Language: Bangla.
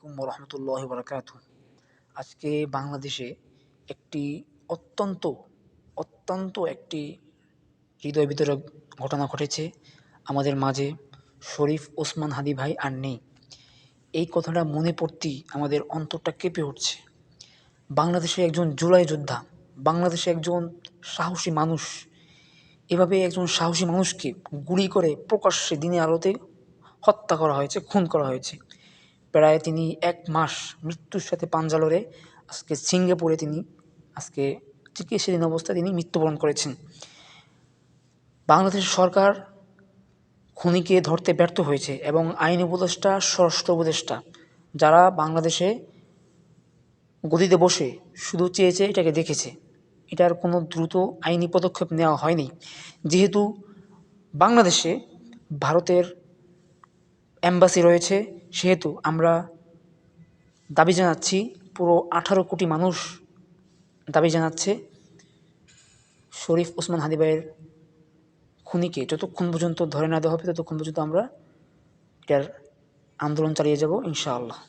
আলাইকুম ওরহমতুল্লাহ বারাকাতুহু। আজকে বাংলাদেশে একটি অত্যন্ত অত্যন্ত একটি হৃদয় বিদারক ঘটনা ঘটেছে। আমাদের মাঝে শরীফ ওসমান হাদী ভাই আর নেই। এই কথাটা মনে পড়তেই আমাদের অন্তরটা কেঁপে উঠছে। বাংলাদেশে একজন জুলাই যোদ্ধা, বাংলাদেশে একজন সাহসী মানুষ, এভাবে একজন সাহসী মানুষকে গুলি করে প্রকাশ্যে দিনের আলোতে হত্যা করা হয়েছে, খুন করা হয়েছে। প্রায় তিনি ১ মাস মৃত্যুর সাথে পাঞ্জা লড়ে আজকে সিঙ্গাপুরে তিনি আজকে চিকিৎসাধীন অবস্থায় তিনি মৃত্যুবরণ করেছেন। বাংলাদেশ সরকার খুনিকে ধরতে ব্যর্থ হয়েছে এবং আইন উপদেষ্টা, স্বরাষ্ট্র উপদেষ্টা যারা বাংলাদেশে গদিতে বসে শুধু চেয়েছে এটাকে দেখেছে। এটার কোনো দ্রুত আইনি পদক্ষেপ নেওয়া হয়নি। যেহেতু বাংলাদেশে ভারতের এম্বাসি রয়েছে, সেহেতু আমরা দাবি জানাচ্ছি, পুরো ১৮ কোটি মানুষ দাবি জানাচ্ছে শরীফ ওসমান হাদী ভাইয়ের খুনিকে যতক্ষণ পর্যন্ত ধরে না দেওয়া হবে ততক্ষণ পর্যন্ত আমরা এটার আন্দোলন চালিয়ে যাব ইনশাআল্লাহ।